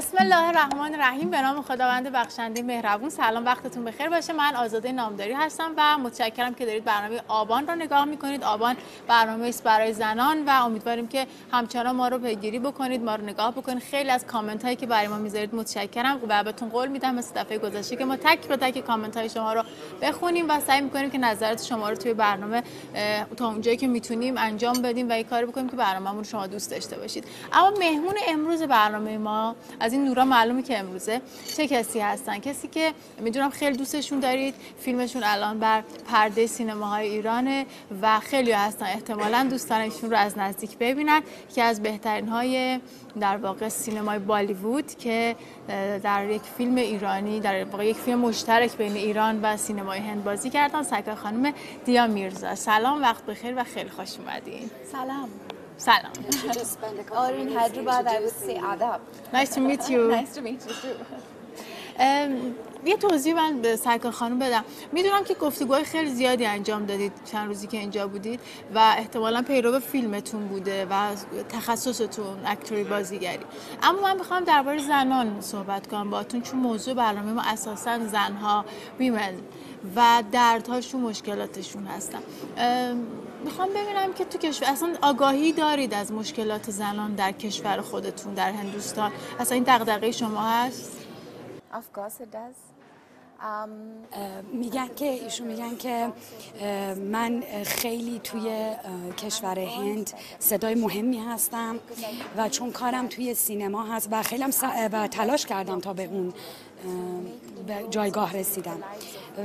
بسم الله الرحمن الرحیم. به نام خداوند بخشنده مهربون. سلام، وقتتون بخیر باشه. من آزاده نامداری هستم و متشکرم که دارید برنامه آبان رو نگاه میکنید. آبان برنامه است برای زنان و امیدواریم که همچنان ما رو پیگیری بکنید، ما رو نگاه بکنید. خیلی از کامنت هایی که برای ما میذارید متشکرم و بهتون قول میدم مثل دفعه گذشته که ما تک به تک کامنت های شما رو بخونیم و سعی میکنیم که نظرات شما رو توی برنامه تا اونجایی که میتونیم انجام بدیم و این کاری بکنیم که برنامه‌مون رو شما دوست داشته باشید. اما مهمون امروز برنامه ما از این نورا معلومه که امروزه چه کسی هستن. کسی که میدونم خیلی دوستشون دارید، فیلمشون الان بر پرده سینماهای ایرانه و خیلی هستن احتمالاً دوستان ایشون رو از نزدیک ببینن. که از بهترین های در واقع سینمای بالیوود که در یک فیلم ایرانی، در واقع یک فیلم مشترک بین ایران و سینمای هند بازی کردن، سکا خانم دیا میرزا. سلام، وقت بخیر و خیلی خوش اومدین. سلام. سلام. Or in Hyderabad, I would say adab. Nice to meet you. Nice to meet you too. یه توضیح من به سکا خانم بدم. میدونم که گفتگوهای خیلی زیادی انجام دادید چند روزی که اینجا بودید و احتمالاً پیرو فیلمتون بوده و تخصصتون اکتوری بازیگری. اما من میخوام درباره زنان صحبت کنم باهاتون، چون موضوع برنامه ما اساساً زنها، ویمن و دردهاشون، مشکلاتشون هستن. میخوام ببینم که تو کشور اصلا آگاهی دارید از مشکلات زنان در کشور خودتون، در هندوستان؟ اصلا این دغدغه شما هست؟ Of course it does. ایشون میگن که من خیلی توی کشور هند صدای مهمی هستم و چون کارم توی سینما هست و خیلی و تلاش کردم تا به اون جایگاه رسیدم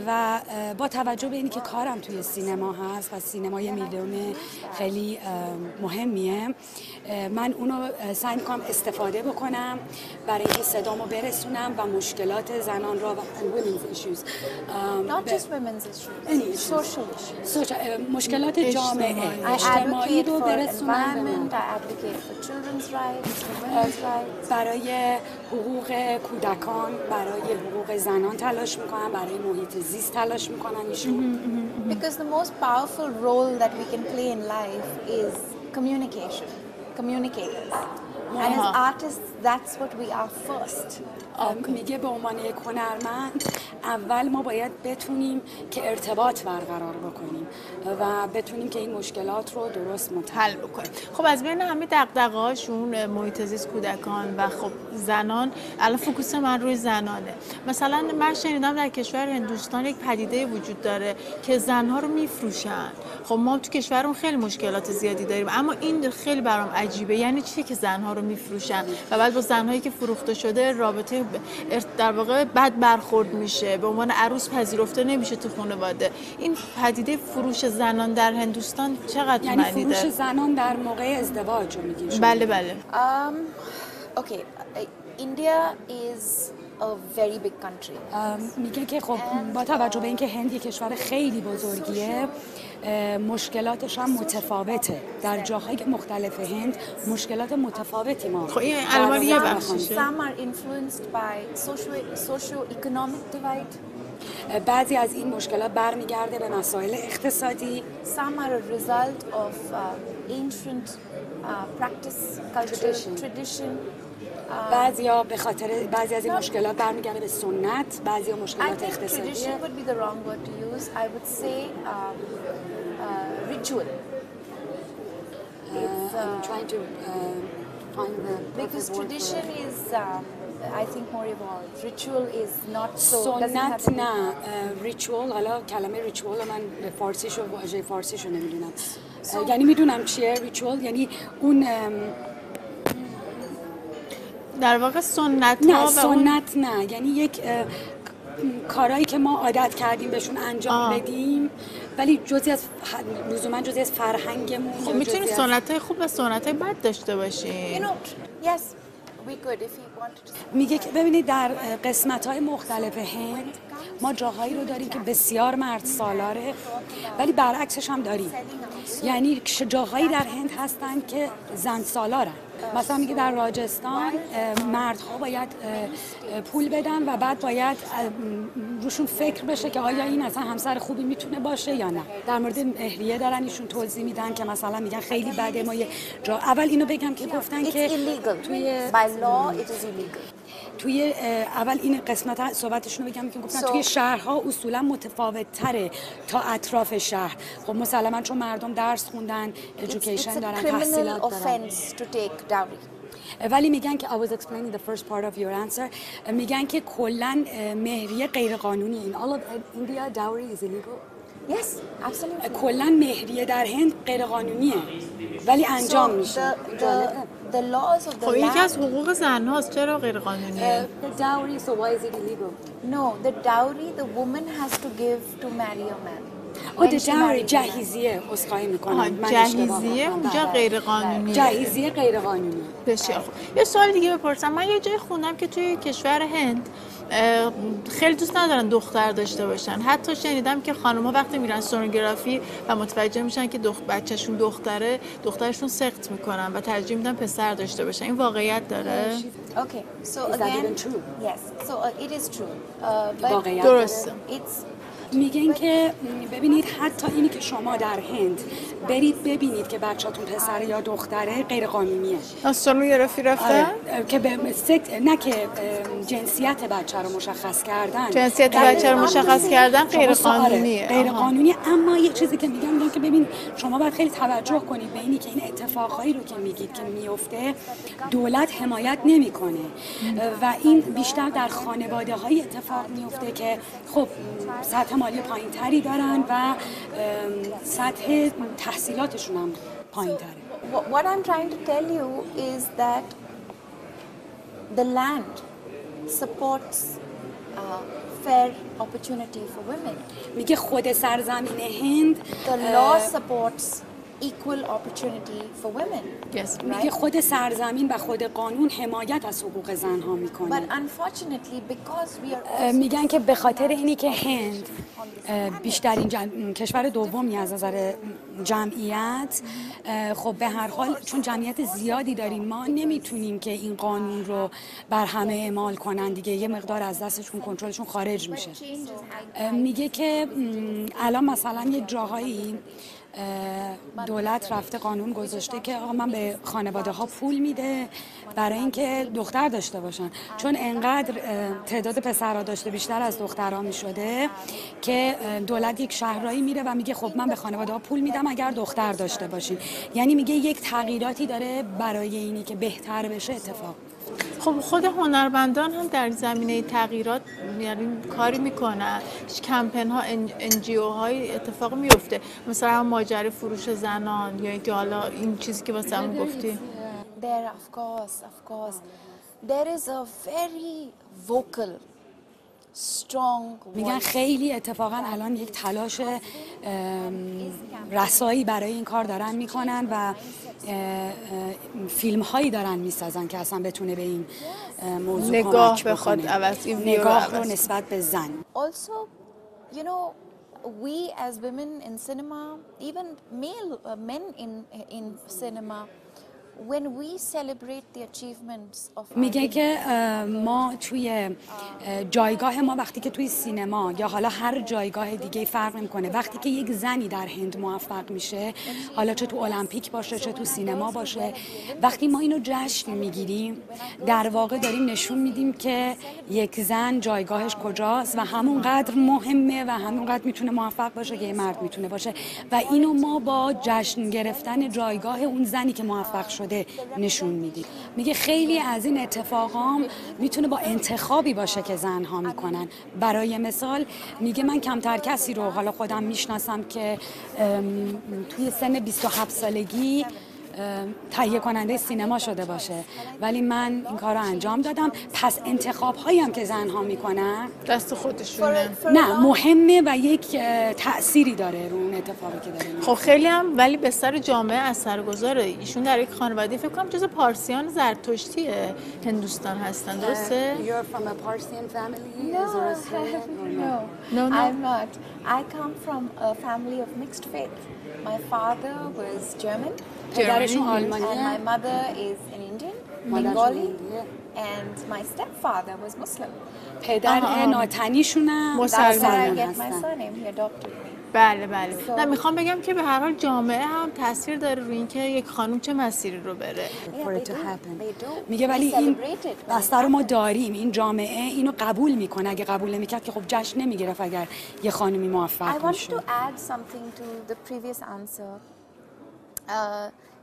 و با توجه به اینکه کارم توی سینما هست و سینمای میلیون خیلی مهمیه، من اونو سعی میکنم استفاده بکنم برای اینکه صدامو برسونم و مشکلات زنان را و women's issues Not just women's issues, social issues. مشکلات جامعه اجتماعی رو برسونم. I advocate for children's rights, for women's rights. برای حقوق کودکان، برای حقوق زنان تلاش میکنم، برای محیط زیست تلاش میکنن ایشون. Because the most powerful role that we can play in life is communication, communicators. And as artists, that's what we are first. میگه به عنوان یک هنرمند اول ما باید بتونیم که ارتباط برقرار بکنیم و بتونیم که این مشکلات رو درست حل بکنیم. خب از بین همه دغدغه‌هاشون محیط زیست، کودکان و خب زنان، الان فوکوس من روی زنانه. مثلا من شنیدم در کشور هندوستان یک پدیده وجود داره که زنها رو میفروشن. خب ما تو کشورمون خیلی مشکلات زیادی داریم، اما این خیلی برام عجیبه. یعنی چی که زنها رو میفروشن و بعد با زنهایی که فروخته شده رابطه در واقع بد برخورد میشه، به عنوان عروس پذیرفته نمیشه تو خانواده. این پدیده فروش زنان در هندوستان چقدر یعنی معنی داره؟ فروش زنان در موقع ازدواج رو میگین شما؟ بله بله. Okay, India is a very big country. میگه که خب با توجه به اینکه هند یک کشور خیلی بزرگیه، مشکلاتش هم متفاوته. در جاهای مختلف هند مشکلات متفاوتی ما. خب این الان یه بخششه. Some are influenced by socio-economic divide. بعضی از این مشکلات برمیگرده به مسائل اقتصادی. Some are a result of ancient practice, cultural tradition. بعضیا به خاطر بعضی از این مشکلات برمیگرده به سنت، بعضیا مشکلات اقتصادی. I think tradition would be the wrong word to use. I would say ritual. I'm trying to find the because tradition is I think more evolved. Ritual is not so. سنت نه، ریچوال. حالا کلمه ریچوال من به فارسیشو واژه فارسیشو نمیدونم. یعنی میدونم چیه ریچوال، یعنی اون در واقع سنت نه، ها سنت نه، یعنی یک کارهایی که ما عادت کردیم بهشون انجام بدیم ولی لزوما جزئی از فرهنگمون. خب میتونید سنت‌های خوب و سنت‌های بد داشته باشین. Yes, we could if we wanted to. میگه که ببینید در قسمت‌های مختلف هند ما جاهایی رو داریم که بسیار مرد سالاره ولی برعکسش هم داریم. یعنی جاهایی در هند هستن که زن سالارن. مثلا میگه در راجستان مردها باید پول بدن و بعد باید روشون فکر بشه که آیا این اصلا همسر خوبی میتونه باشه یا نه. در مورد مهریه دارن ایشون توضیح میدن که مثلا میگن خیلی بده. ما اول اینو بگم که گفتن که illegal. توی by law it is illegal. توی اول این قسمت صحبتشون رو بگم که گفتن توی شهرها اصولا متفاوت تره تا اطراف شهر. خب مسلما چون مردم درس خوندن، ادویکیشن دارن، تحصیلات دارن. ولی میگن که I was explaining the first part of your answer. میگن که کلا مهریه غیر قانونی. In all of India dowry is illegal. Yes, absolutely. کلا مهریه در هند غیر قانونیه ولی انجام میشه. The laws of the خب یکی از land. حقوق زن هاست، چرا غیر قانونیه؟ The dowry, so why is it illegal? No, the dowry the woman has to give to marry a man. the dowry جهیزیه. عذرخواهی میکنم. جهیزیه اونجا غیر قانونیه. جهیزیه غیر قانونیه. بسیار خوب. یه سوال دیگه بپرسم. من یه جای خوندم که توی کشور هند خیلی دوست ندارن دختر داشته باشن. حتی شنیدم که خانم‌ها وقتی میرن سونوگرافی و متوجه میشن که بچه‌شون دختره، دخترشون سقط میکنن و ترجیح میدن پسر داشته باشن. این واقعیت داره؟ Okay, so Is that again, even true? yes, so it is true. But درسته. it's میگن که ببینید حتی اینی که شما در هند برید ببینید که بچه‌تون پسر یا دختره غیر قانونیه. سونوگرافی رفتن؟ که نه که جنسیت بچه رو مشخص کردن. جنسیت بچه رو مشخص کردن غیر قانونیه. غیر قانونیه. اما یه چیزی که میگن که ببین شما باید خیلی توجه کنید به اینی که این اتفاقایی رو که میگید که میفته دولت حمایت نمیکنه و این بیشتر در خانواده‌های اتفاق میفته که خب سطح مالی پایین تری دارن و سطح تحصیلاتشون هم پایین تره. what I'm trying to tell you is that the land supports fair opportunity for women. میگه خود سرزمین هند The law supports equal opportunity for women. Yes. میگه خود سرزمین و خود قانون حمایت از حقوق زنها میکنه. But unfortunately because we are میگن که به خاطر اینی که هند بیشترین کشور دومی از نظر جمعیت، خب به هر حال چون جمعیت زیادی داریم ما نمیتونیم که این قانون رو بر همه اعمال کنن دیگه، یه مقدار از دستشون کنترلشون خارج میشه. میگه که الان مثلا یه جاهایی دولت رفته قانون گذاشته که آقا من به خانواده ها پول میده برای اینکه دختر داشته باشن، چون انقدر تعداد پسرها داشته بیشتر از دخترها میشده که دولت یک شهرایی میره و میگه خب من به خانواده ها پول میدم اگر دختر داشته باشین. یعنی میگه یک تغییراتی داره برای اینی که بهتر بشه اتفاق. خب خود هنرمندان هم در زمینه تغییرات یعنی کاری میکنن، کمپین ها NGO های اتفاق میفته، مثلا ماجرای فروش زنان یا اینکه حالا این چیزی که واسه همون گفتی. there of course there is a very vocal strong میگن خیلی اتفاقا الان یک تلاش رسایی برای این کار دارن میکنن و فیلم هایی دارن میسازن که اصلا بتونه به این موضوع نگاه کمک بکنه. نگاه رو نسبت به زن. Also, you know, we as women in cinema, even male men in cinema, when we celebrate the achievements of میگه که ما توی جایگاه ما وقتی که توی سینما یا حالا هر جایگاه دیگه فرق میکنه، وقتی که یک زنی در هند موفق میشه، حالا چه تو المپیک باشه چه تو سینما باشه، وقتی ما اینو جشن میگیریم در واقع داریم نشون میدیم که یک زن جایگاهش کجاست و همونقدر مهمه و همونقدر میتونه موفق باشه که یه مرد میتونه باشه و اینو ما با جشن گرفتن جایگاه اون زنی که موفق شده نشون میدی. میگه خیلی از این اتفاقام میتونه با انتخابی باشه که زنها میکنن. برای مثال میگه من کمتر کسی رو حالا خودم میشناسم که توی سن 27 سالگی تهیه کننده سینما شده باشه، ولی من این کار رو انجام دادم. پس انتخاب هایی هم که زنها میکنن دست خودشونه. نه مهمه و یک تأثیری داره رو اون اتفاقی که داره. خب خیلی هم ولی به سر جامعه اثرگذاره. ایشون در یک خانواده فکر کنم جزو پارسیان زرتشتی هندوستان هستن، درسته؟ You're from a Parsian family? No, I'm not. I come from a family of mixed faith. My father was German. پدرشون آلمانیه. And my mother is an Indian, Bengali, and my stepfather was Muslim. پدر ناتنیشون هم That's where I مسلمان get my هستن. surname. He adopted me. بله بله. نه میخوام بگم که به هر حال جامعه هم تاثیر داره روی اینکه یک خانم چه مسیری رو بره. میگه ولی این بستر رو ما داریم، این جامعه اینو قبول میکنه. اگه قبول نمیکرد که خب جشن نمیگرفت اگر یه خانمی موفق میشه. I want to add something to the previous answer.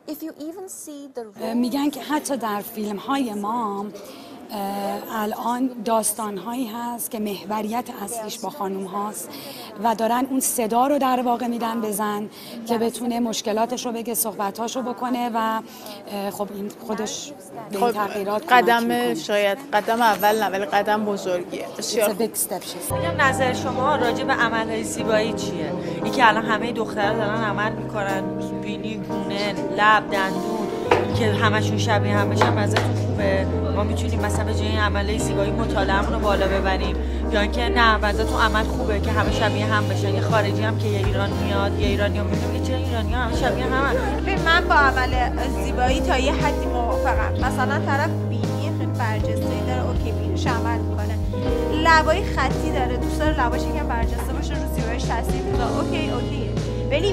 If you even see the میگن که حتی در فیلم های ما الان داستان هایی هست که محوریت اصلیش با خانوم هاست و دارن اون صدا رو در واقع میدن به زن که بتونه مشکلاتش رو بگه، صحبتاش رو بکنه و خب این خودش به این تغییرات قدم شاید قدم اول نه ولی قدم بزرگیه. بسیار میگم نظر شما راجع به عملهای زیبایی چیه؟ اینکه الان همه دخترها دارن عمل میکنن، بینی، گونه، لب، دندون که همشون شبیه هم بشن. نظرتون خوبه؟ ما میتونیم مثلا به جای عملهای زیبایی مطالعه‌مون رو بالا ببریم یا اینکه نه نظرتون عمل خوبه که همه شبیه هم بشن؟ یه خارجی هم که یه ایران میاد، یه ایرانی هم میگه چرا ایرانی‌ها همه شبیه همن؟ من با عمل زیبایی تا یه حدی موافقم. مثلا طرف بینی خیلی برجسته‌ای داره، اوکی بینیش عمل میکنه. لبای خطی داره، دوست داره لباش یکم برجسته باشه، رو زیباییش تاثیر میذاره، اوکیه.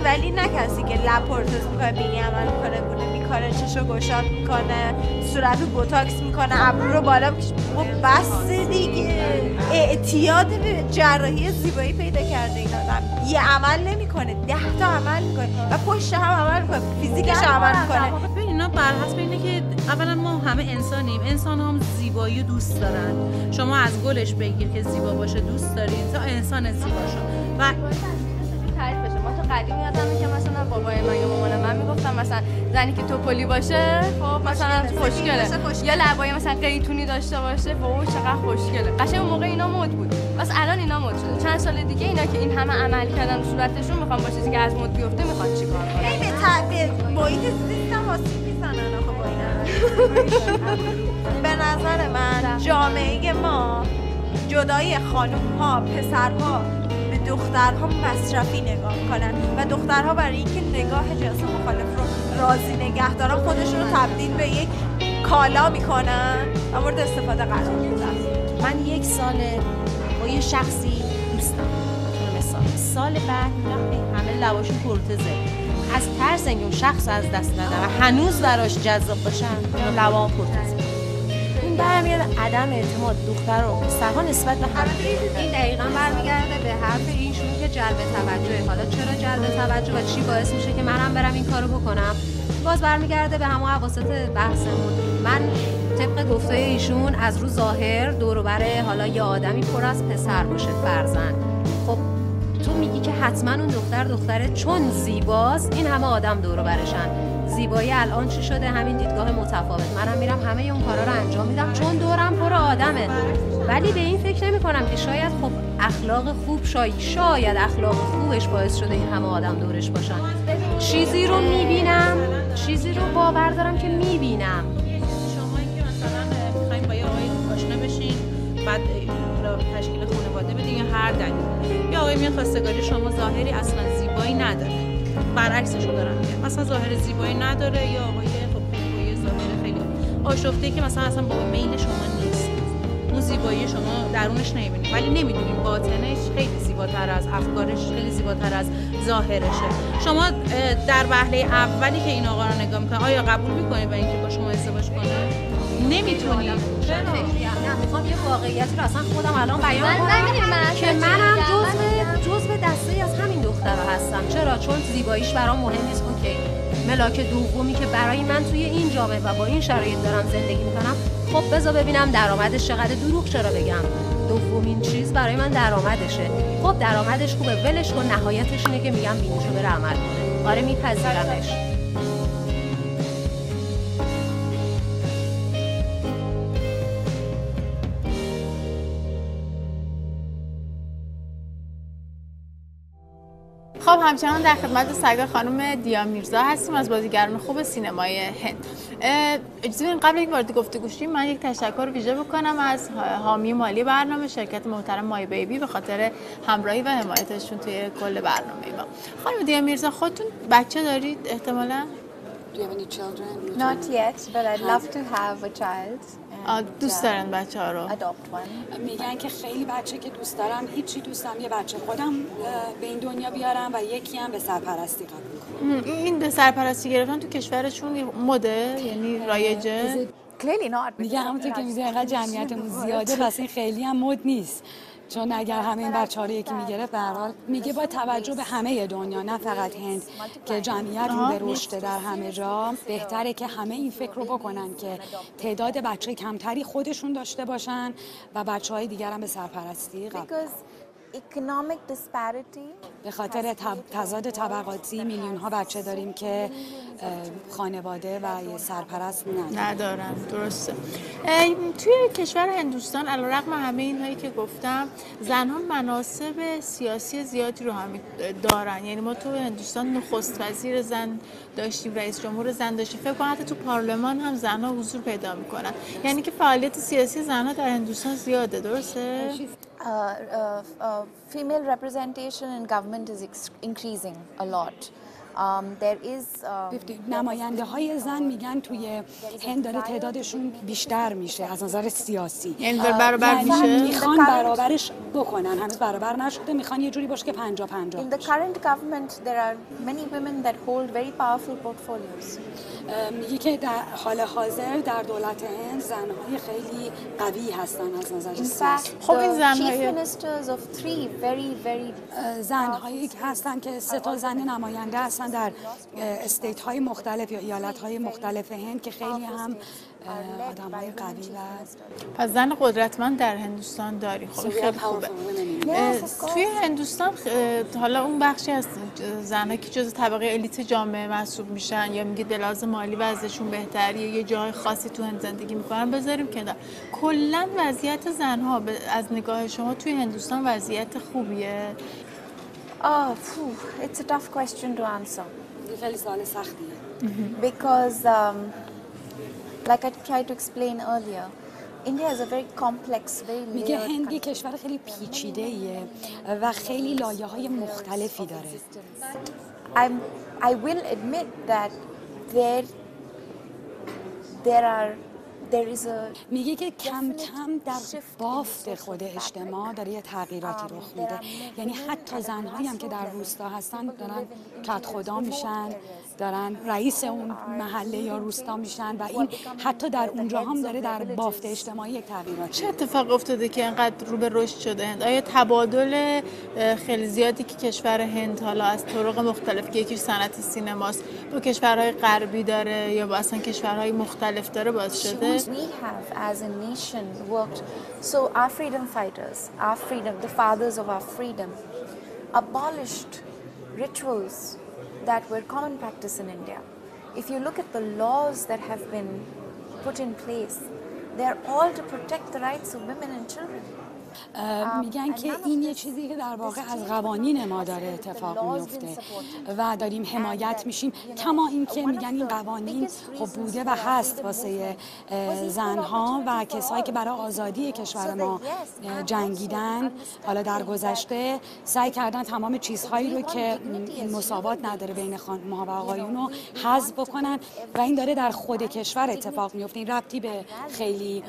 ولی نه کسی که لب پروتز میکنه، بینی عمل میکنه، گونه میکنه، چشو گشاد میکنه، صورتو بوتاکس میکنه، ابرو رو بالا میکشه. بس دیگه اعتیاد به جراحی زیبایی پیدا کرده این آدم. یه عمل نمیکنه، 10 تا عمل میکنه و پشت هم عمل میکنه، فیزیکش عمل میکنه. ببین اینا بر حسب اینه که اولا ما همه انسانیم، انسان هم زیبایی دوست دارن. شما از گلش بگیر که زیبا باشه دوست دارین تا انسان زیبا شو و تعریف بشه. ما تو قدیم یادمه که مثلا بابای من یا مامان من میگفتن مثلا زنی که توپلی باشه خب مثلا خوشگله، یا لبای مثلا قیتونی داشته باشه واو چقدر خوشگله. قشنگ اون موقع اینا مد بود، بس الان اینا مد شده. چند سال دیگه اینا که این همه عمل کردن صورتشون میخوان با چیزی که از مد بیفته میخوان چیکار کنن؟ به محیط زیستم آسیب میزنن. آخه با اینا به نظر من جامعه ما جدای خانوم ها، پسرها به دخترها مصرفی نگاه میکنن و دخترها برای اینکه نگاه جنس مخالف رو راضی نگه دارن خودشون رو تبدیل به یک کالا میکنن و مورد استفاده قرار میدن. من 1 سال با یه شخصی دوستم، مثلا سال بعد همه لباشون پروتزه، از ترس اینکه اون شخص از دست ندم و هنوز براش جذاب باشن لبام پروتزه. این برمیاد عدم اعتماد دختر و پسرها نسبت به هم. این دقیقاً برمیگرده به حرف ایشون که جلب توجه. حالا چرا جلب توجه و چی باعث میشه که منم برم این کارو بکنم؟ باز برمیگرده به همون اواسط بحثمون. من طبق گفته ایشون از رو ظاهر دور و بر حالا یه آدمی پر از پسر باشه فرزند. خب تو میگی که حتما اون دختره چون زیباست این همه آدم دور و برشن. زیبایی الان چی شده؟ همین دیدگاه متفاوت. منم میرم همه اون کارا رو انجام میدم چون دورم پر آدمه، ولی به این فکر نمی کنم که شاید خب اخلاق خوب شاید اخلاق خوبش باعث شده این همه آدم دورش باشن. چیزی رو میبینم، چیزی رو باور دارم که میبینم. شما اینکه مثلا میخواین با یه آقای آشنا بشین بعد تشکیل خانواده بدین یا هر دلیل، یا آقای میاد خواستگاری شما ظاهری اصلا زیبایی نداره، برعکسش رو دارم میگم، مثلا ظاهر زیبایی نداره یا آقای خب خیلی ظاهر خیلی آشفته که مثلا اصلا با میل شما نیست، اون زیبایی شما درونش نمیبینید ولی نمیدونید باطنش خیلی زیباتر از افکارش، خیلی زیباتر از ظاهرشه. شما در وهله اولی که این آقا رو نگاه میکنید آیا قبول میکنید با اینکه با شما ازدواج کنه؟ نمیتونید. نه میخوام یه واقعیتی رو اصلا خودم الان بیان کنم که منم جزء دسته از همین دخترها هستم. چرا؟ چون زیباییش برام مهم نیست. اوکی ملاک دومی که برای من توی این جامعه و با این شرایط دارم زندگی میکنم، خب بذار ببینم درآمدش چقدر، دروغ چرا بگم؟ دومین چیز برای من درآمدشه. خب درآمدش خوبه ولش کن، نهایتش اینه که میگم بینیشو بره عمل کنه. آره میپذیرمش. خب همچنان در خدمت سگا خانم دیا میرزا هستیم از بازیگران خوب سینمای هند. اجازه بدین قبل اینکه وارد گفتگو شیم من یک تشکر ویژه بکنم از حامی مالی برنامه شرکت محترم مای بیبی به خاطر همراهی و حمایتشون توی کل برنامه ما. خانم دیا میرزا خودتون بچه دارید احتمالاً؟ Not yet, but I'd love to have a child. دوست دارن بچه‌ها رو. adopt one. میگن که خیلی بچه که دوست دارم، هیچی دوست دارم یه بچه خودم به این دنیا بیارم و یکی هم به سرپرستی قبول کنم. این به سرپرستی گرفتن تو کشورشون مده، یعنی رایجه؟ Clearly not. میگه همونطور که میگه اینقدر جمعیتمون زیاده پس این خیلی هم مد نیست، چون اگر همه این بچه‌ها رو یکی میگرفت، به هر حال میگه با توجه به همه دنیا نه فقط هند که جمعیت رو به رشد در همه جا، بهتره که همه این فکر رو بکنن که تعداد بچه کمتری خودشون داشته باشن و بچه‌های دیگر هم به سرپرستی قبول. Economic disparity. به خاطر تضاد طبقاتی میلیون ها بچه داریم که خانواده و یه سرپرست ندارن. درسته. توی کشور هندوستان علیرغم همه اینهایی که گفتم، زنها مناصب سیاسی زیادی رو هم دارن. یعنی ما تو هندوستان نخست وزیر زن داشتیم، رئیس جمهور زن داشتیم، فکر کنم حتی تو پارلمان هم زنها حضور پیدا میکنن. یعنی که فعالیت سیاسی زنها در هندوستان زیاده. درسته؟ Female representation in government is increasing a lot. There is نماینده های زن میگن توی هند داره تعدادشون بیشتر میشه از نظر سیاسی. یعنی برابر میشه؟ میخوان برابرش بکنن، هنوز برابر نشده، میخوان یه جوری باشه که 50-50. In the current government there are many women that hold very powerful portfolios. میگه که در حال حاضر در دولت هند زنهای خیلی قوی هستن از نظر سیاسی. خب این زنهای chief ministers of three very زنهایی که هستن که 3 تا زن نماینده هستن در استیت های مختلف یا ایالت های مختلف هند که خیلی هم آدم های قوی و پس زن قدرتمند در هندوستان داری. خب خیلی خوبه. توی هندوستان حالا اون بخشی از زنها که جز طبقه الیت جامعه محسوب میشن یا میگید به لحاظ مالی وضعشون بهتریه، یه جای خاصی تو هند زندگی میکنن، بذاریم کنار. کلا وضعیت زنها از نگاه شما توی هندوستان وضعیت خوبیه؟ It's a tough question to answer. خیلی سوال سختیه. Because like I tried to explain earlier, India is a very complex, very layered میگه هند یک کشور خیلی پیچیده‌ایه و خیلی لایه‌های مختلفی داره. I will admit that there is a میگه که کم کم در بافت خود اجتماع داره یه تغییراتی رخ میده. یعنی حتی زنهایی هم که در روستا هستن دارن کدخدا میشن، دارن رئیس اون محله یا روستا میشن و این حتی در اونجا هم داره در بافت اجتماعی یک تغییرات. چه اتفاق افتاده که اینقدر رو به رشد شده هند؟ آیا تبادل خیلی زیادی که کشور هند حالا از طرق مختلف که یکیش صنعت سینماست با کشورهای غربی داره یا با اصلا کشورهای مختلف داره باعث شده؟ We have as a nation worked, so our freedom fighters, the fathers of our freedom, abolished rituals that were common practice in India. If you look at the laws that have been put in place, they are all to protect the rights of women and children. میگن که این یه چیزی که در واقع از قوانین ما داره اتفاق میفته و داریم حمایت میشیم. کما این که میگن این قوانین خب بوده و هست واسه زنها و کسایی که برای آزادی کشور ما جنگیدن حالا در گذشته سعی کردن تمام چیزهایی رو که این مساوات نداره بین خانم‌ها و آقایون رو حذف بکنن و این داره در خود کشور اتفاق میفته. این ربطی به خیلی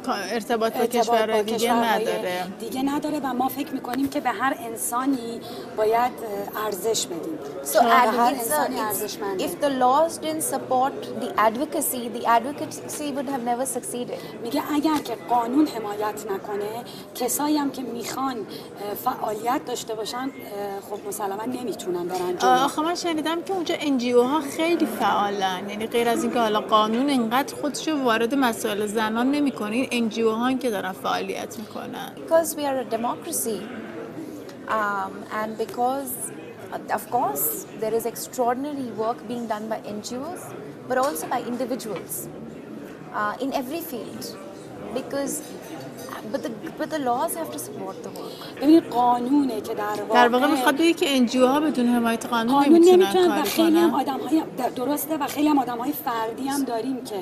ارتباط با کشورهای دیگه نداره و ما فکر میکنیم که به هر انسانی باید ارزش بدیم. So if the laws didn't support the advocacy would have never succeeded. میگه اگر که قانون حمایت نکنه کسایی هم که میخوان فعالیت داشته باشن خب مسلما نمیتونن برن جلو. آخه من شنیدم که اونجا NGO ها خیلی فعالن، یعنی غیر از اینکه حالا قانون اینقدر خودشو وارد مسائل زنان نمیکنه، NGO ها که دارن فعالیت میکنن. Because we are a democracy and because of course there is extraordinary work being done by NGOs but also by individuals in every field because but the laws have to support the work. ببینید قانونه که در واقع میخواد بگه که NGO ها بدون حمایت قانون نمیتونن کار کنن. خیلی هم آدم‌های درسته و خیلی هم آدم‌های فردی هم داریم که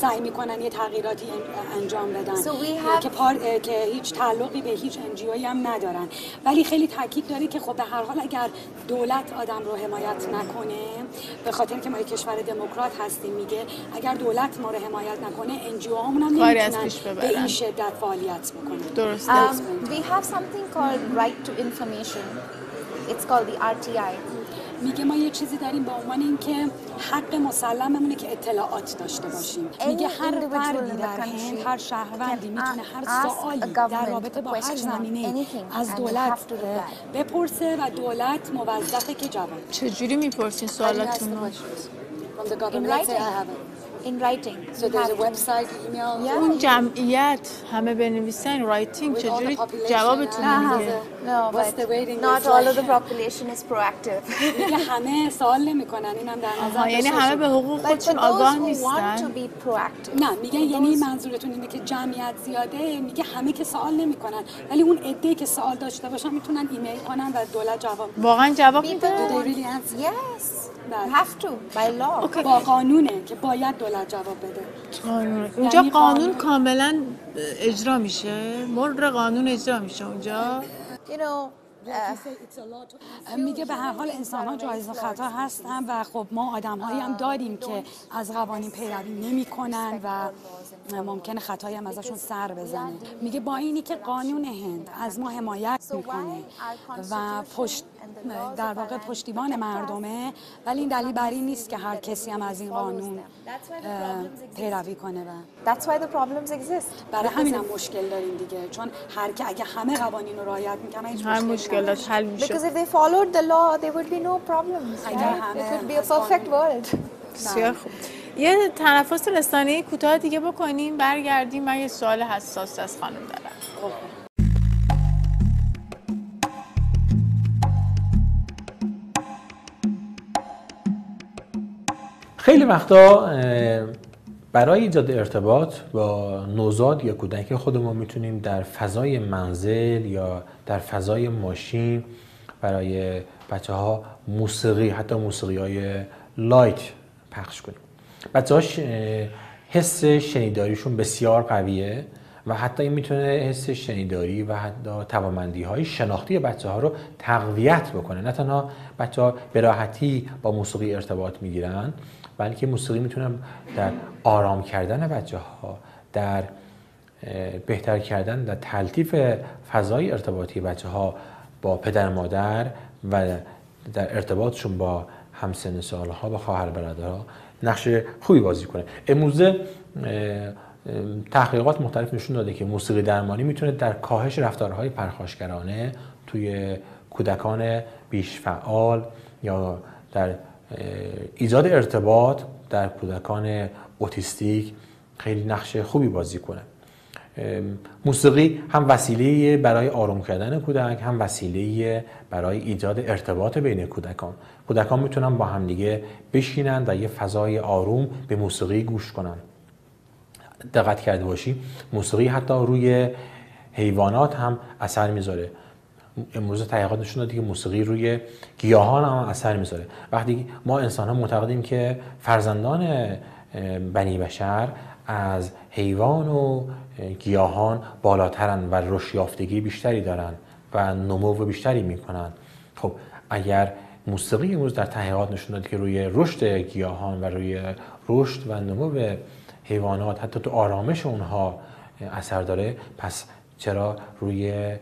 سعی میکنن یه تغییراتی انجام بدن که هیچ تعلقی به هیچ NGOی هم ندارن، ولی خیلی تاکید داره که خب به هر حال اگر دولت آدم رو حمایت نکنه، به خاطر که ما یک کشور دموکرات هستیم، میگه اگر دولت ما رو حمایت نکنه NGO هامون هم نمیتونن به این شدت فعالیت بکنن. درسته. We have something called right to information. It's called the RTI. میگه ما یه چیزی داریم به عنوان اینکه حق مسلممونه که اطلاعات داشته باشیم. میگه هر فردی در هند، هر شهروندی میتونه هر سوالی در رابطه با هر زمینه از دولت بپرسه و دولت موظفه که جواب بده. چجوری میپرسین سوالاتون رو؟ In writing. So there's a website, email. اون جمعیت همه بنویسن رایتینگ چجوری جوابتون میگه؟ No, but not all of the population is proactive. میگه همه سوال نمیکنن، اینم در نظر یعنی همه به حقوق خودشون آگاه نیستن. نه، میگه یعنی منظورتون اینه که جمعیت زیاده، میگه همه که سوال نمیکنن، ولی اون عده‌ای که سوال داشته باشن میتونن ایمیل کنن و دولت جواب میده. واقعا جواب میده؟ Yes. Have to by law. با قانونه که باید دولت جواب بده. قانون. اونجا قانون کاملا اجرا میشه؟ مر قانون اجرا میشه اونجا؟ You know, میگه به هر حال انسان ها جایز خطا هستن و خب ما آدم هایی هم داریم که از قوانین پیروی نمی کنن و ممکنه خطایی هم ازشون سر بزنه. میگه با اینی که قانون هند از ما حمایت میکنه و در واقع پشتیبان مردمه، ولی این دلیل بر این نیست که هر کسی هم از این قانون پیروی کنه. That's why the problems exist. برای همین هم مشکل داریم دیگه، چون اگه همه قوانین رو رعایت میکنن هیچ مشکلات حل میشه. Because if they followed the law, there would be no problems. It would be a perfect world. بسیار خوب. یه تنفس رسانه‌ای کوتاه دیگه بکنیم، برگردیم. من یه سوال حساس از خانم دارم. خیلی وقتا برای ایجاد ارتباط با نوزاد یا کودک خودمون میتونیم در فضای منزل یا در فضای ماشین برای بچه‌ها موسیقی، حتی موسیقی‌های لایت پخش کنیم. بچه‌هاش حس شنیداریشون بسیار قویه و حتی این میتونه حس شنیداری و حتی توانمندی‌های شناختی بچه‌ها رو تقویت بکنه. نه تنها بچه‌ها به راحتی با موسیقی ارتباط میگیرن، بلکه موسیقی میتونه در آرام کردن بچه‌ها، در بهتر کردن، در تلطیف فضای ارتباطی بچه‌ها با پدر مادر و در ارتباطشون با همسن سالها، با خواهر برادرها نقش خوبی بازی کنه. امروزه تحقیقات مختلف نشون داده که موسیقی درمانی میتونه در کاهش رفتارهای پرخاشگرانه توی کودکان بیش فعال یا در ایجاد ارتباط در کودکان اوتیستیک خیلی نقش خوبی بازی کنه. موسیقی هم وسیله برای آروم کردن کودک، هم وسیله برای ایجاد ارتباط بین کودکان. کودکان میتونن با همدیگه بشینن در یه فضای آروم به موسیقی گوش کنن. دقت کرده باشی موسیقی حتی روی حیوانات هم اثر میذاره. امروز تحقیقات نشون داده که موسیقی روی گیاهان هم اثر میذاره. وقتی ما انسان ها معتقدیم که فرزندان بنی بشر از حیوان و گیاهان بالاترن و رشد یافتگی بیشتری دارن و نمو بیشتری میکنن، خب اگر موسیقی امروز در تحقیقات نشون داده که روی رشد گیاهان و روی رشد و نمو حیوانات حتی تو آرامش اونها اثر داره، پس چرا روی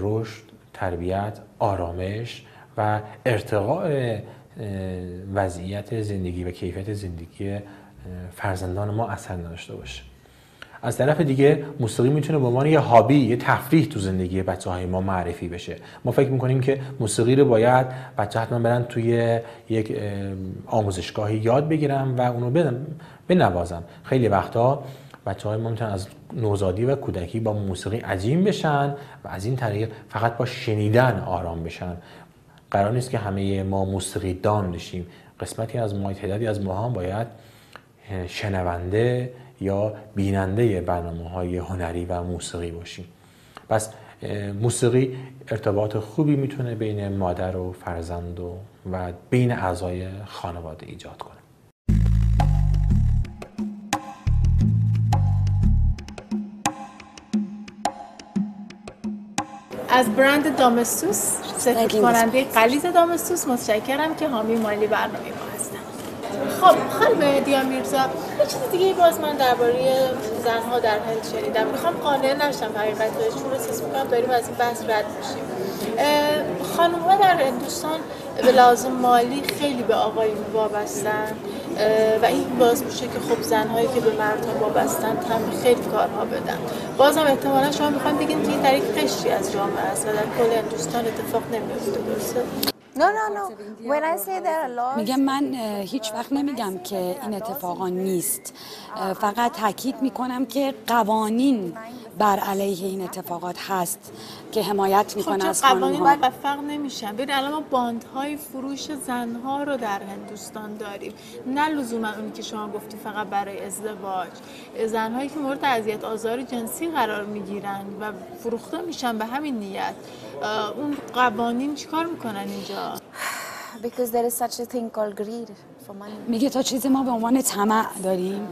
رشد، تربیت، آرامش و ارتقاء وضعیت زندگی و کیفیت زندگی فرزندان ما اثر نداشته باشه؟ از طرف دیگه موسیقی میتونه به عنوان یه هابی، یه تفریح تو زندگی بچه‌های ما معرفی بشه. ما فکر میکنیم که موسیقی رو باید بچه حتما برن توی یک آموزشگاهی یاد بگیرن و اونو بنوازن. خیلی وقتا بچه‌های ما میتونن از نوزادی و کودکی با موسیقی عجین بشن و از این طریق فقط با شنیدن آرام بشن. قرار نیست که همه ما موسیقی دان بشیم. قسمتی از ما، تعدادی از ما هم باید شنونده یا بیننده برنامه‌های هنری و موسیقی باشیم. پس موسیقی ارتباط خوبی میتونه بین مادر و فرزند و بین اعضای خانواده ایجاد کنه. از برند دامستوس سفید کننده غلیظ دامستوس متشکرم که حامی مالی برنامه ما هستن. خب خانم دیا میرزا، یه چیز دیگه باز من درباره زنها در هند شنیدم. میخوام قانع نشم حقیقتش، چون احساس میکنم داریم از این بحث رد میشیم. خانم‌ها در هندوستان به لحاظ مالی خیلی به آقایون وابستن و این باعث میشه که خب زنهایی که به مردها وابستن هم خیلی کارها بدن. بازم احتمالا شما میخواین بگین که این در یک قشری از جامعه است و در کل هندوستان اتفاق نمیفته، درسته؟ No. When I say there are laws, میگم من هیچ وقت نمیگم که این اتفاقا نیست، فقط تاکید میکنم که قوانین بر علیه این اتفاقات هست که حمایت میکنه از قوانین خانم‌ها. موفق نمیشن. ببین الان ما باندهای فروش زنها رو در هندوستان داریم، نه لزوما اونی که شما گفتی فقط برای ازدواج. زنهایی که مورد اذیت آزار جنسی قرار میگیرن و فروخته میشن به همین نیت. اون قوانین چیکار میکنن اینجا؟ because there is such a thing called greed for money. میگه تا چیزی ما به عنوان طمع داریم،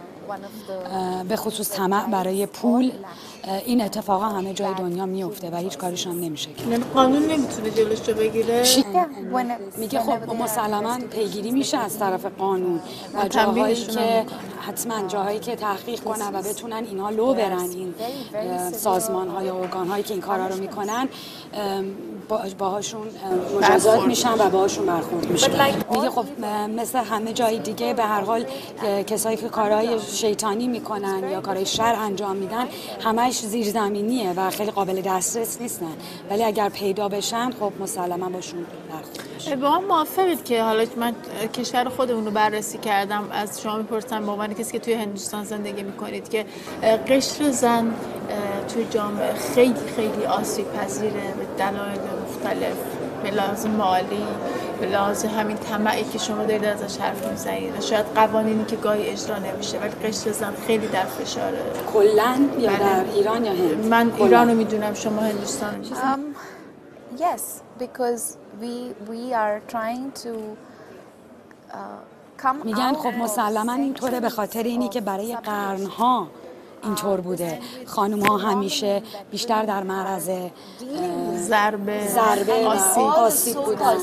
به خصوص طمع برای پول. این اتفاقا همه جای دنیا میفته و هیچ کاریش هم نمیشه. یعنی قانون نمیتونه جلوش رو بگیره. میگه خب مسلما پیگیری میشه از طرف قانون و جاهایی که حتما جاهایی که تحقیق کنن و بتونن اینها لو برن، این سازمان ها یا ارگان هایی که این کارا رو میکنن باهاشون مجازات میشن و باهاشون برخورد میشه. میگه خب مثل همه جای دیگه به هر حال کسایی که کارهای شیطانی میکنن یا کارهای شر انجام میدن همش زیرزمینیه و خیلی قابل دسترس نیستن، ولی اگر پیدا بشن خب مسلما باشون برخورد میشه. با هم موافقید که حالا من کشور خودمون رو بررسی کردم، از شما میپرسم به عنوان کسی که توی هندوستان زندگی میکنید که قشر زن توی جامعه خیلی خیلی آسیب پذیره به دلایل مختلف، به لحاظ مالی، به لحاظ همین طمعی که شما دارید ازش حرف میزنید، شاید قوانینی که گاهی اجرا نمیشه ولی قشر زن خیلی در فشاره. کلاً یا در ایران یا هند؟ من ایران رو میدونم، شما هندوستان رو میدونم. Yes, because we are trying to come میگن out خب مسلما اینطوره به خاطر اینی که برای قرنها اینطور بوده. خانم ها همیشه بیشتر در معرض ضربه آسیب بودن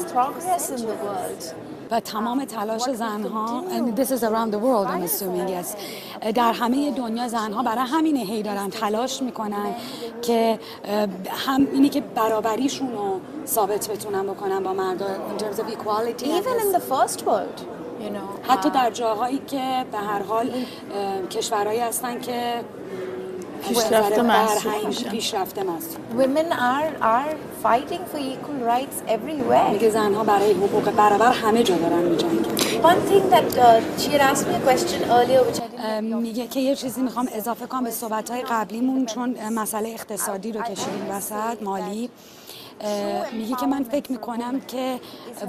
و تمام تلاش زنها and this is around the world I'm assuming yes در همه دنیا زنها برای همینه هی دارن تلاش میکنن که هم اینی که برابریشون رو ثابت بتونن بکنن با مردان in terms of equality even in the first world. حتی در جاهایی که به هر حال کشورهایی هستن که پیشرفته ماست. Women are fighting for equal rights everywhere. میگه زنها برای حقوق برابر همه جا دارن میجنگن. One thing that she had asked me a question earlier which I didn't میگه که یه چیزی میخوام اضافه کنم به صحبت‌های قبلیمون، چون مسئله اقتصادی رو کشیدیم وسط، مالی. میگه که من فکر میکنم که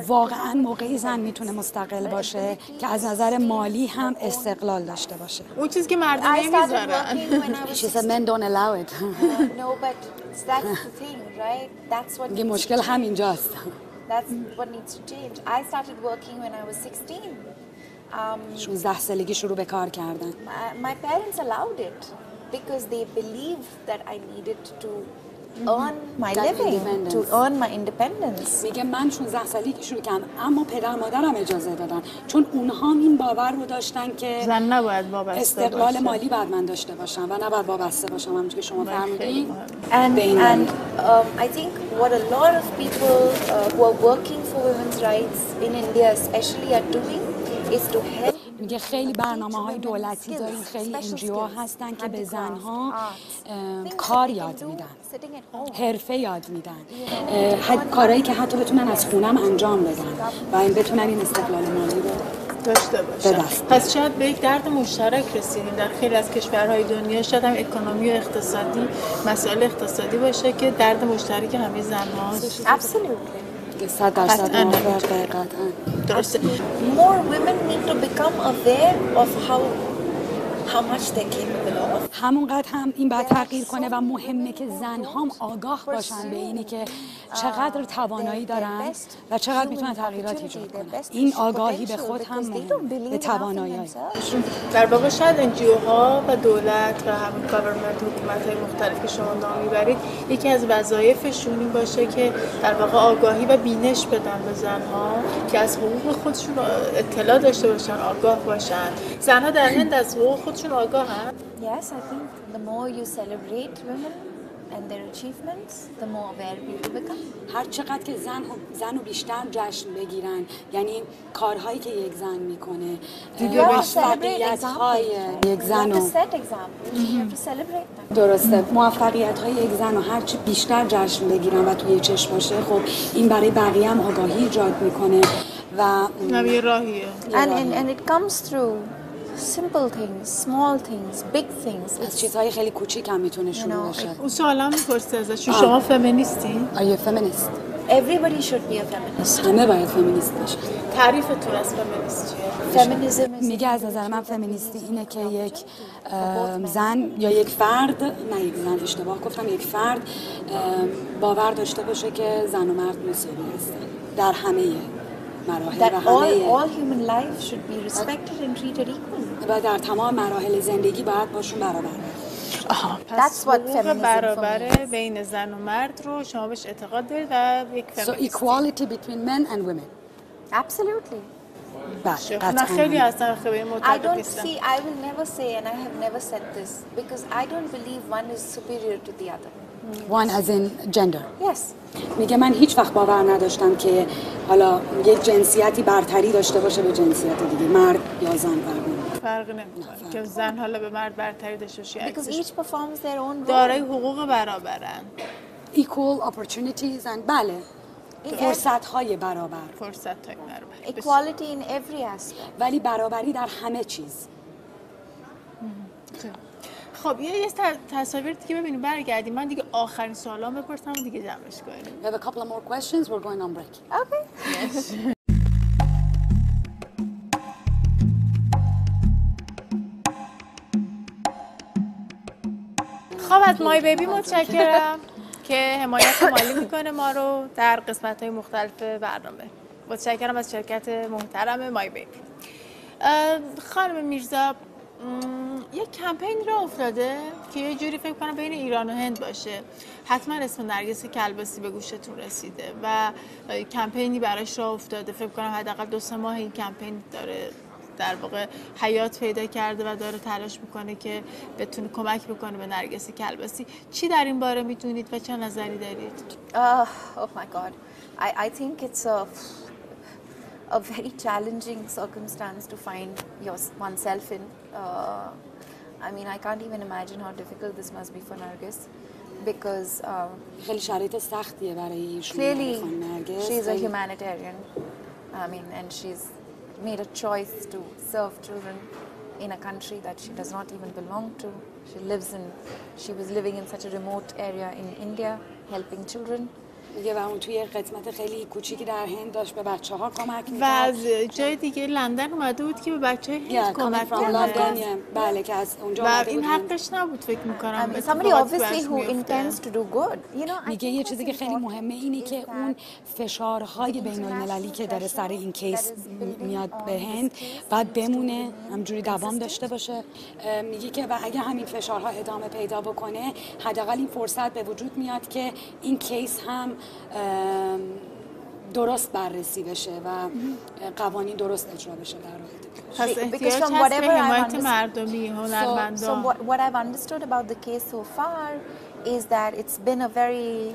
واقعا موقعی زن میتونه مستقل باشه که از نظر مالی هم استقلال داشته باشه. اون چیزی که مردم نمیذارن. She said men don't allow it. No, but that's the thing, right? That's what میگه مشکل همینجاست. That's what needs to change. I started working when I was 16. 16 سالگی شروع به کار کردن. My parents allowed it because they believed that I needed to earn my living, to earn my independence. میگه من 16 سالگی شروع کردم اما پدر مادرم اجازه دادن چون اونها این باور رو داشتن که زن نباید وابسته استقلال مالی باید من داشته باشم و نباید وابسته باشم، همونجوری که شما فرمودین. And I think what a lot of people who are working for women's rights in India especially are doing is to help. میگه خیلی برنامه‌های دولتی داریم، خیلی NGO هستن که به زنها کار یاد میدن، حرفه یاد میدن، کارهایی که حتی بتونن از خونم انجام بدن و این بتونن این استقلال مالی رو داشته باشن. پس شاید به یک درد مشترک رسیدیم در خیلی از کشورهای دنیا، شاید هم اکونومی و اقتصادی، مسائل اقتصادی باشه که درد مشترک همه زن‌هاست. Absolutely. 100% موافقم. درسته. More women need to become aware of how much they're capable of. همونقدر هم این باید تغییر کنه و مهمه که زن‌ها هم آگاه باشن به اینی که چقدر توانایی دارن و چقدر میتونن تغییرات ایجاد کنن. این آگاهی به خود هم مهمه، به توانایی. در واقع شاید NGO ها و دولت و همین گاورمنت حکومت‌های مختلف که شما نام میبرید یکی از وظایفشون این باشه که در واقع آگاهی و بینش بدن به زن‌ها که از حقوق خودشون اطلاع داشته باشن، آگاه باشن. زن‌ها در هند از حقوق خودشون آگاهن؟ Yes, I think the more you celebrate women and their achievements, the more aware people become. هر چقدر که زن رو بیشتر جشن بگیرن، یعنی کارهایی که یک زن میکنه، موفقیت‌های یک زن رو درسته، موفقیت‌های یک زن رو هرچی بیشتر جشن بگیرن و توی چشم باشه، خب این برای بقیه هم آگاهی ایجاد میکنه و یه راهیه. And it comes through simple things, small things, big things. از چیزهای خیلی کوچیک هم میتونه شروع بشه. اون سوالا میپرسه ازش شما فمینیستی؟ آیا فمینیست؟ Everybody should be a feminist. همه باید فمینیست باشه. تعریفتون از فمینیست چیه؟ Feminism is میگه از نظر من فمینیستی اینه که یک زن یا یک فرد، نه یک زن، اشتباه گفتم، یک فرد باور داشته باشه که زن و مرد مساوی هستن در همه مراحل that و همه all human life should be respected and treated equally. و در تمام مراحل زندگی باید باشون برابر. پس حقوق برابر بین زن و مرد رو شما بهش اعتقاد دارید و یک So equality between men and women. Absolutely. نه خیلی هستن خیلی معتقد نیستن. I will never say and I have never said this because I don't believe one is superior to the other. One as in gender. Yes. میگه من هیچ وقت باور نداشتم که حالا یک جنسیتی برتری داشته باشه به جنسیت دیگه، مرد یا زن فرقی نمیکنه که زن حالا به مرد برتری داشته باشه. Because each performs their own role. دارای حقوق برابرن. Equal opportunities and بله. فرصت‌های برابر. فرصت‌های برابر. Equality in every aspect. ولی برابری در همه چیز. خب یه تصاویر دیگه ببینیم برگردیم. من دیگه آخرین سوالام بپرسم و دیگه جمعش کنیم. We have a couple of more questions. We're going on break. Okay. Yes. خب از مای بیبی متشکرم که حمایت مالی میکنه ما رو در قسمت‌های مختلف برنامه. متشکرم از شرکت محترم مای بیبی. خانم میرزا یک کمپین را افتاده که یه جوری فکر کنم بین ایران و هند باشه. حتما اسم نرگس کلباسی به گوشتون رسیده و کمپینی براش راه افتاده. فکر کنم حداقل 2-3 ماه این کمپین داره در واقع حیات پیدا کرده و داره تلاش میکنه که بتونه کمک بکنه به نرگس کلباسی. چی در این باره میدونید و چه نظری دارید؟ Oh my God. I think it's a very challenging circumstance to find oneself in. I mean, I can't even imagine how difficult this must be for Nargis because خیلی شرایط سختیه برای ایشون. clearly she's a humanitarian. I mean, and she's made a choice to serve children in a country that she does not even belong to. She was living in such a remote area in India, helping children. میگه و اون توی قسمت خیلی کوچیکی در هند داشت به بچه‌ها کمک می‌کرد. و از جای دیگه لندن اومده بود که به بچه‌های هند کمک کنه. بله که از اونجا و این حقش نبود فکر می‌کنم. Somebody obviously who intends to do good. You know, میگه یه چیزی که خیلی مهمه اینه که اون فشارهای بین‌المللی که داره سر این کیس میاد به هند بعد بمونه، همجوری دوام داشته باشه. میگه که و اگه همین فشارها ادامه پیدا بکنه، حداقل این فرصت به وجود میاد که این کیس هم درست بررسی بشه و قوانین درست اجرا بشه در رابطه. پس احتیاج هست به حمایت مردمی، هنرمندان. So what I've understood about the case so far is that it's been a very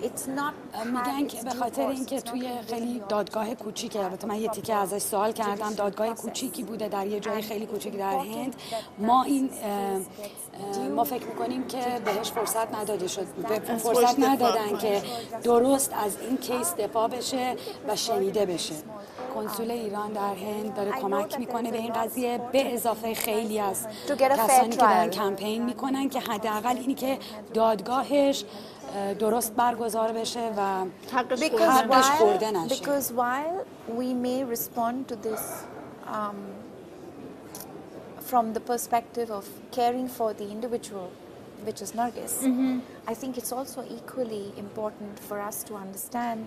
it's not میگن که به خاطر اینکه توی خیلی دادگاه کوچیکه، البته من یه تیکه ازش سوال کردم، دادگاه کوچیکی بوده در یه جای خیلی کوچیک در هند. ما فکر میکنیم که بهش فرصت نداده شد، فرصت ندادن که درست از این کیس دفاع بشه و شنیده بشه. کنسول ایران در هند داره کمک میکنه به این قضیه، به اضافه خیلی از کسانی که دارن کمپین میکنن که حداقل اینی که دادگاهش درست برگزار بشه و حقش خورده نشه. Because while we may respond to this from the perspective of caring for the individual, which is Nargis, I think it's also equally important for us to understand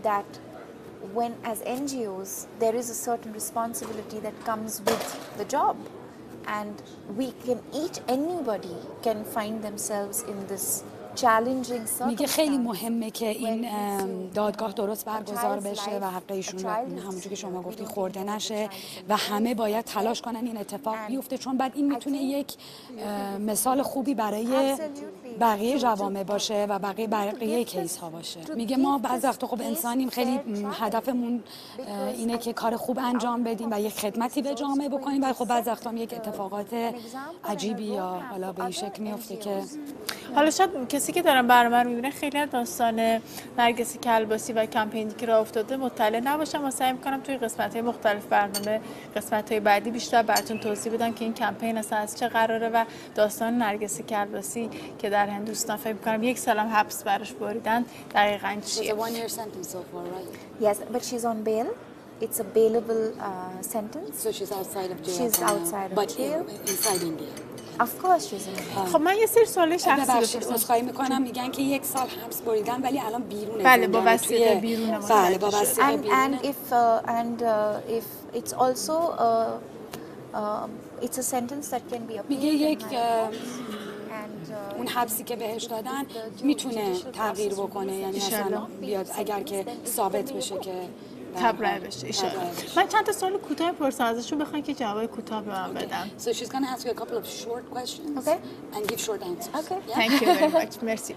that when as NGOs there is a certain responsibility that comes with the job, and anybody can find themselves in this challenging میگه خیلی circumstance. مهمه که این دادگاه درست برگزار بشه و حق ایشون همونجوری که شما گفتی خورده نشه و همه باید تلاش کنن این اتفاق بیفته، چون بعد این میتونه یک مثال خوبی برای بقیه جوامع باشه و بقیه کیس ها باشه. میگه ما بعضی وقتا خب انسانیم، خیلی هدفمون اینه که کار خوب انجام بدیم و یک خدمتی به جامعه بکنیم، ولی خب بعضی وقتا یک اتفاقات عجیبی یا حالا به این شکل میفته که حالا شاید کسی که دارن برنامه رو میبینه خیلی از داستان نرگس کلباسی و کمپینی که راه افتاده مطلع نباشم و سعی میکنم توی قسمت‌های مختلف برنامه قسمت‌های بعدی بیشتر براتون توضیح بدم که این کمپین اصلا از چه قراره و داستان نرگس کلباسی که در هندوستان فکر میکنم 1 سال هم حبس براش بریدن دقیقاً چیه. Yes, but she's on bail. It's a bailable sentence. So she's outside of jail. She's outside of jail. But inside India. Of course she's in jail. خب من یه سری سوال شخصی ببخشید عذرخواهی میکنم، میگن که 1 سال حبس بریدن ولی الان بیرونه. بله با وسیله بیرونه. بله با وسیله بیرونه. And if it's also it's a sentence that can be appealed. میگه یک اون حبسی که بهش دادن میتونه تغییر بکنه، یعنی اصلا بیاد اگر که ثابت بشه که تبرئه بشه. من چند تا سوال کوتاه می‌پرسم ازشون، بخواید که جواب کوتاه به من بدن. So she's going to ask you a couple of short questions and give short answers. Okay. Yeah? Thank you very much. مرسی.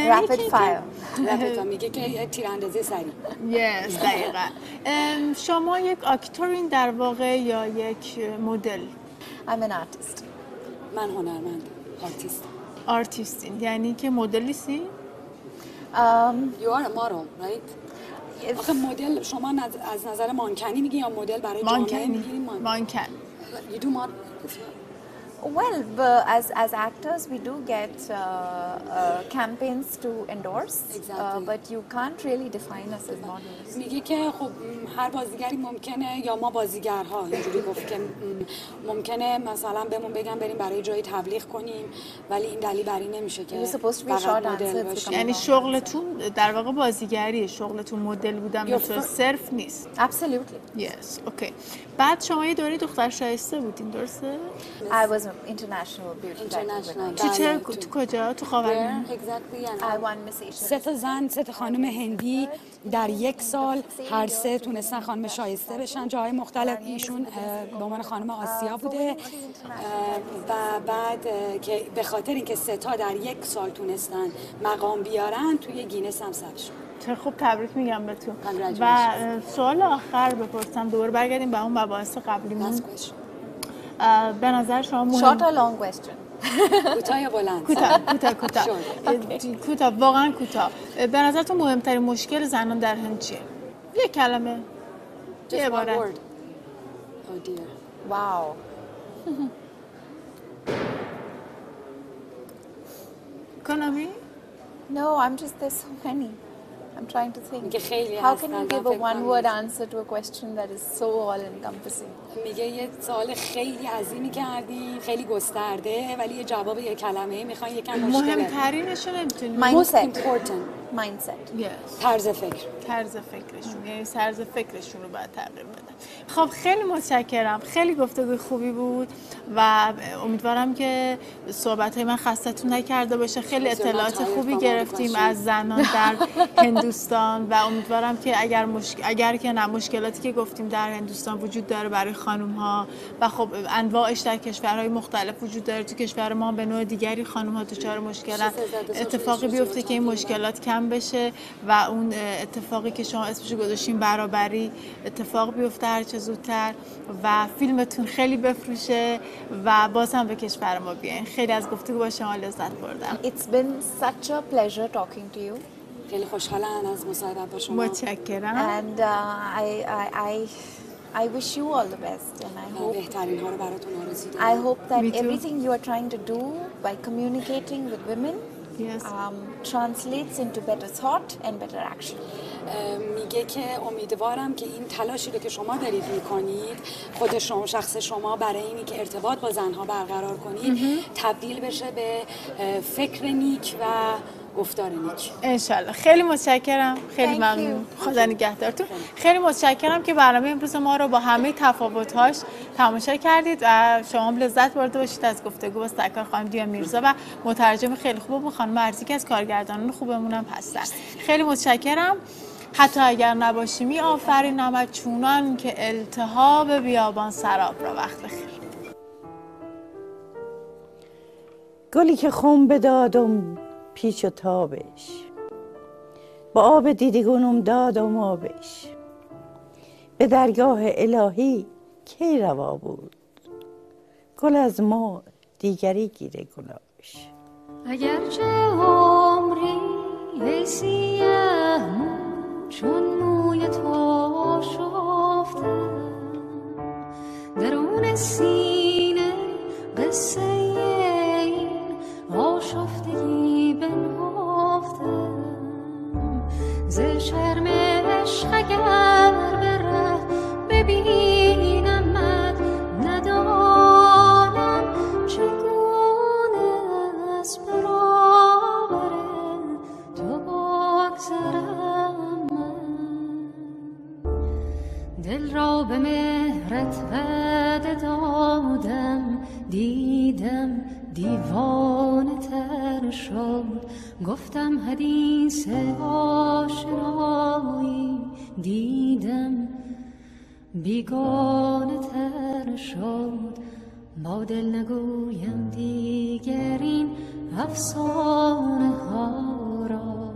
Rapid fire. Rapid میگه که تیراندازی سریع. Yes دقیقاً. شما یک آکتورین در واقع یا یک مدل؟ I'm an artist. من هنرمند، آرتیستین، یعنی که مدلیستی؟ You are a model, right? آخه مدل شما از نظر مانکنی میگی یا مدل برای جامعه میگی؟ مانکن. You do model. Well, as actors, we do get campaigns to endorse, but you can't really define us as models. میگه که خب هر بازیگری ممکنه یا ما بازیگرها اینجوری گفت که ممکنه مثلا بهمون بگن بریم برای جایی تبلیغ کنیم، ولی این دلیل بر این نمیشه که فقط مدل باشیم. یعنی شغلتون در واقع بازیگری، شغلتون مدل بودن مثلا صرف نیست. Absolutely. Yes, okay. بعد شما یه دوره دختر شایسته بودین، درسته؟ I was an international beauty pageant. تو کجا؟ تو خاورمیانه؟ I won Miss Asia. 3 تا زن، 3 تا خانم هندی در 1 سال هر 3 تونستن خانم شایسته بشن جاهای مختلف. ایشون به عنوان خانم آسیا بوده و بعد که به خاطر اینکه 3 تا در 1 سال تونستن مقام بیارن توی گینس هم ثبت شد. چه خوب، تبریک میگم بهتون. و سوال آخر بپرسم، دوباره برگردیم به اون مباحث قبلیمون. به نظر شما مهم... Short or long question? کوتاه یا بلند؟ کوتاه، واقعا کوتاه. به نظرتون مهمترین مشکل زنان در هند چیه؟ یک کلمه. یه عبارت. Oh dear. Wow. Economy? No, there's so many. I'm trying to think. How can you give a one-word answer to a question that is so all-encompassing? میگه یه سوال خیلی عظیمی کردی، خیلی گسترده، ولی یه جواب یه کلمه میخواین یکم مشکله. مهمترینش رو نمیتونیم. Mindset. Most important. Mindset. Yes. طرز فکر. طرز فکرشون، یعنی طرز فکرشون رو باید تغییر بدن. خب خیلی متشکرم، خیلی گفتگوی خوبی بود و امیدوارم که صحبت‌های من خستتون نکرده باشه. خیلی اطلاعات خوبی گرفتیم از زنان در هندوستان و امیدوارم که اگر که نه مشکلاتی که گفتیم در هندوستان وجود داره برای خانم‌ها و خب انواعش در کشورهای مختلف وجود داره، تو کشور ما به نوع دیگری خانم‌ها دچار مشکلن، اتفاقی بیفته که این مشکلات کم بشه و اون اتفاقی که شما اسمش گذاشتین برابری اتفاق بیفته هر چه زودتر و فیلمتون خیلی بفروشه و باز هم به کشور ما بیاین. خیلی از گفتگو با شما لذت بردم. It's been such a pleasure talking to you. خیلی خوشحالم از مصاحبت با شما. متشکرم. And I wish you all the best and I hope بهترین ها رو براتون آرزو دارم. I hope that everything you are trying to do by communicating with women Yes. translates into better thought and better action. میگه که امیدوارم که این تلاشی رو که شما دارید میکنید، خود شما، شخص شما، برای اینی که ارتباط با زنها برقرار کنید تبدیل بشه به فکر نیک و گفتار نیک. انشالله. خیلی متشکرم. خیلی ممنون. خدا نگهدارتون. خیلی متشکرم که برنامه امروز ما رو با همه تفاوت‌هاش تماشا کردید و شما لذت برده باشید از گفتگو با سرکار خانم دیا میرزا و مترجم خیلی خوب خانم ارزی که از کارگردانان خوبمون هم هستن. خیلی متشکرم. حتی اگر نباشیمی آفرینمت چونان که التهاب بیابان سراب را. وقت بخیر. گلی که خم بدادم پیچ و تابش، با آب دیدگونم دادم آبش، به درگاه الهی کی روا بود، گل از ما دیگری گیره گلاش. اگرچه عمری ای سیه چون موی تو شفتم، درون سینه قصه این آشفتگی بنهفتم، ز شرم عشق اگر به ره ببینمت ندانم چگونه از برابر تو بگذرم من. دل را به مهرت وعده دادم، دیدم دیوانه تر شد، گفتم حدیث آشنایی، دیدم بیگانه تر شد. با دل نگویم دیگر این افسانه ها را،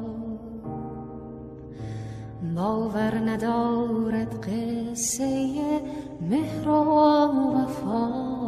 باور ندارد قصه مهر و وفا.